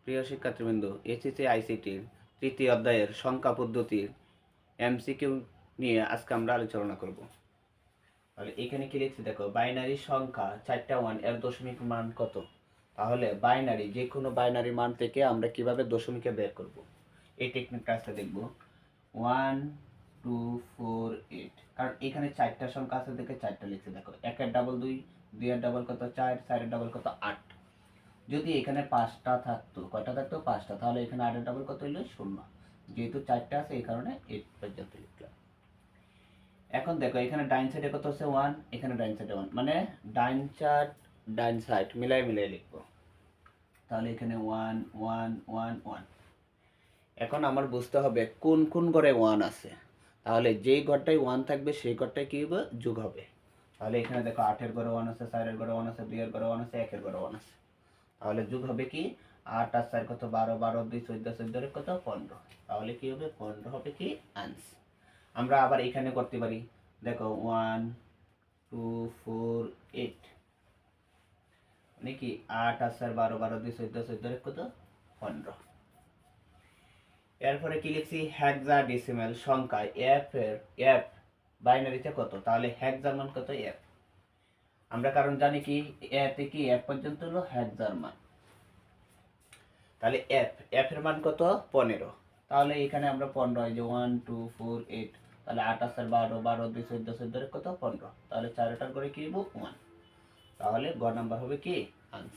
প্রিয় শিক্ষার্থীবৃন্দ, এসএসসি আইসিটির তৃতীয় অধ্যায়ের সংখ্যা পদ্ধতির এমসিকিউ নিয়ে আজকে আমরা আলোচনা করব। তাহলে এখানে কি লিখছি দেখো, বাইনারি সংখ্যা 4টা 1 এর দশমিক মান কত? তাহলে বাইনারি, যে কোনো বাইনারি মান থেকে আমরা কিভাবে দশমিকে বের করব, এই টেকনিকটা আজকে দেখব। 1 2 4 8, কারণ এখানে 4টা সংখ্যা আছে দেখে 4টা লিখছি। দেখো, 1 এর ডাবল 2, 2 এর ডাবল কত 4, 4 এর ডাবল কত 8। যদি এখানে 5টা থাকতো, কয়টা থাকতো 5টা, তাহলে এখানে 8 এর ডাবল কত হইলো 0। যেহেতু 4টা আছে এই কারণে 8 পর্যন্ত লিখলাম। এখন দেখো, এখানে ডাইন সাইডে কত আছে 1, এখানে ডাইন সাইডে 1, মানে ডাইন সাইড মিলাই মিলাই লিখবো। তাহলে এখানে 1 1 1 1। এখন আমার বুঝতে হবে কোন কোন ঘরে 1 আছে। তাহলে যেই ঘরটায় 1 থাকবে সেই ঘরটায় কি হবে, যোগ হবে। তাহলে এখানে দেখো 8 এর ঘরে 1 আছে, 4 এর ঘরে 1 আছে, 2 এর ঘরে 1 আছে, 1 এর ঘরে 1 আছে। তাহলে যোগ হবে কি, 8 আর 4 কত 12, 12 2 14, 14 কত 15। তাহলে কি হবে, 15 হবে কি আনসার। আমরা আবার এখানে করতে পারি। দেখো 1 2 4 8, মানে কি 8 আর 4 12, 12 2 14, 14 কত 15। এরপরে কি লিখছি, হেক্সাডেসিমাল সংখ্যা এফ বাইনারিতে কত? তাহলে হেক্সার মান কত এফ। আমরা কারণ জানি কি, এতে কি এফ পর্যন্ত হলো হেক্সার মান। তাহলে এফ এর মান কত 15। তাহলে এখানে আমরা 15, এই যে 1 2 4 8, তাহলে 8 আর 12 12 2 14, 14 কত 15। তাহলে 4টার করে কি লিখব 1। তাহলে গ নাম্বার হবে কি